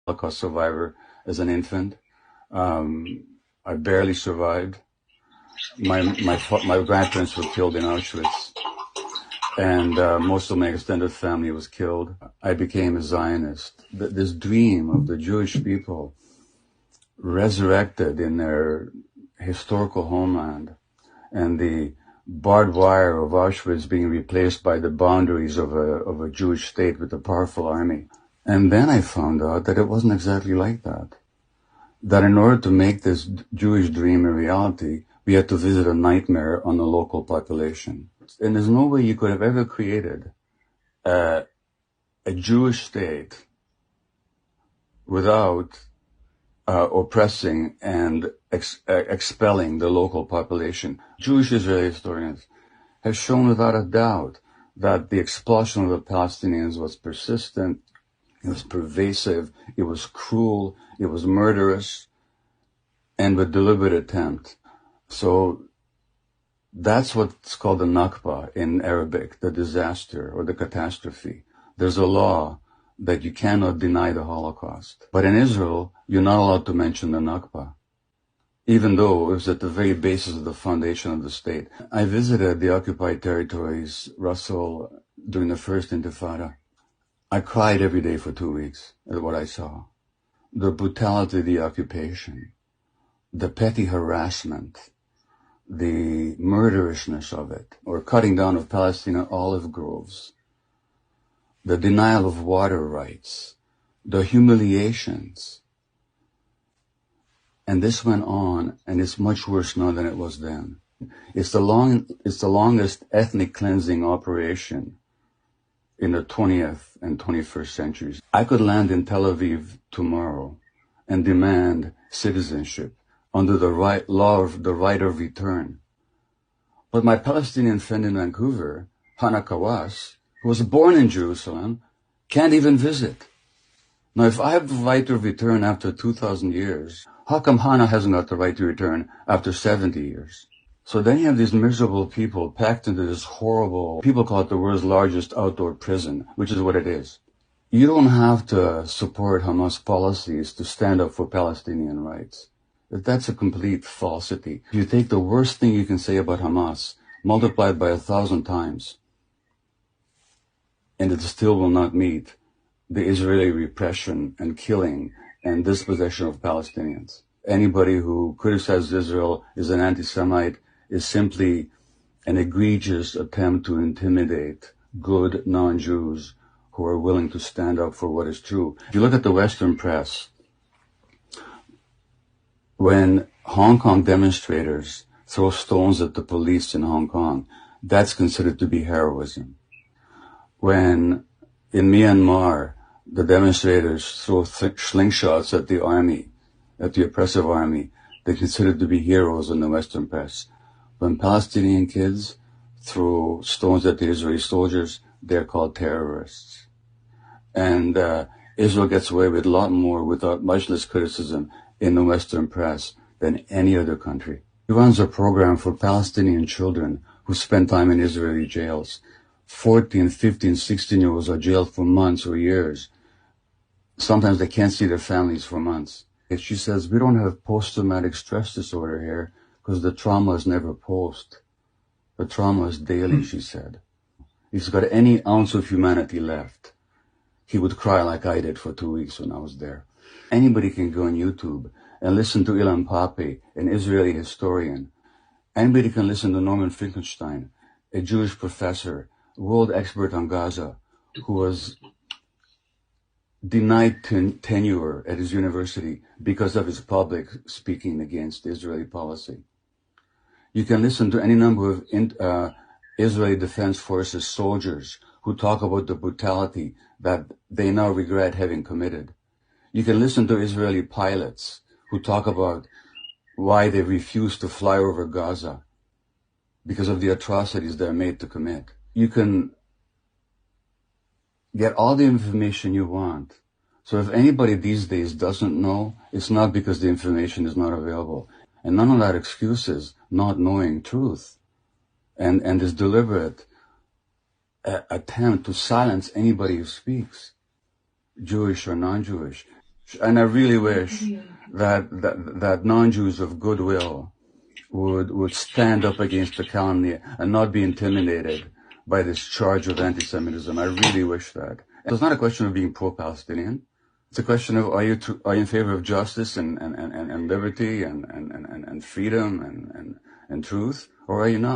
Holocaust survivor as an infant. I barely survived. My grandparents were killed in Auschwitz, and most of my extended family was killed. I became a Zionist. This dream of the Jewish people resurrected in their historical homeland, and the barbed wire of Auschwitz being replaced by the boundaries of a Jewish state with a powerful army. And then I found out that it wasn't exactly like that. That in order to make this Jewish dream a reality, we had to visit a nightmare on the local population. And there's no way you could have ever created a Jewish state without oppressing and expelling the local population. Jewish Israeli historians have shown without a doubt that the expulsion of the Palestinians was persistent, it was pervasive, it was cruel, it was murderous, and with deliberate attempt. So that's what's called the Nakba in Arabic, the disaster or the catastrophe. There's a law that you cannot deny the Holocaust. But in Israel, you're not allowed to mention the Nakba, even though it was at the very basis of the foundation of the state. I visited the occupied territories, Russell, during the first Intifada. I cried every day for 2 weeks at what I saw. The brutality of the occupation, the petty harassment, the murderousness of it, or cutting down of Palestinian olive groves, the denial of water rights, the humiliations. And this went on, and it's much worse now than it was then. It's the longest ethnic cleansing operation in the 20th and 21st centuries. I could land in Tel Aviv tomorrow and demand citizenship under the law of the right of return. But my Palestinian friend in Vancouver, Hannah Kawas, who was born in Jerusalem, can't even visit. Now, if I have the right to return after 2,000 years, how come Hannah hasn't got the right to return after 70 years? So then you have these miserable people packed into this horrible, people call it the world's largest outdoor prison, which is what it is. You don't have to support Hamas policies to stand up for Palestinian rights. That's a complete falsity. If you take the worst thing you can say about Hamas, multiplied by 1,000 times, and it still will not meet the Israeli repression and killing and dispossession of Palestinians. Anybody who criticizes Israel is an anti-Semite is simply an egregious attempt to intimidate good non-Jews who are willing to stand up for what is true. If you look at the Western press, when Hong Kong demonstrators throw stones at the police in Hong Kong, that's considered to be heroism. When in Myanmar, the demonstrators throw slingshots at the army, at the oppressive army, they're considered to be heroes in the Western press. When Palestinian kids throw stones at the Israeli soldiers, they're called terrorists. And Israel gets away with a lot more without much less criticism in the Western press than any other country. He runs a program for Palestinian children who spend time in Israeli jails. 14, 15, 16-year-olds are jailed for months or years. Sometimes they can't see their families for months. She says, we don't have post-traumatic stress disorder here because the trauma is never post. The trauma is daily, she said. If he's got any ounce of humanity left, he would cry like I did for 2 weeks when I was there. Anybody can go on YouTube and listen to Ilan Pappé, an Israeli historian. Anybody can listen to Norman Finkelstein, a Jewish professor, world expert on Gaza, who was denied tenure at his university because of his public speaking against Israeli policy. You can listen to any number of Israeli Defense Forces soldiers who talk about the brutality that they now regret having committed. You can listen to Israeli pilots who talk about why they refuse to fly over Gaza because of the atrocities they're made to commit. You can get all the information you want. So if anybody these days doesn't know, it's not because the information is not available. And none of that excuses not knowing truth and this deliberate attempt to silence anybody who speaks, Jewish or non-Jewish. And I really wish that non-Jews of goodwill would stand up against the calumny and not be intimidated by this charge of anti-Semitism. I really wish that. And it's not a question of being pro-Palestinian. It's a question of are you in favor of justice and liberty and freedom and truth, or are you not?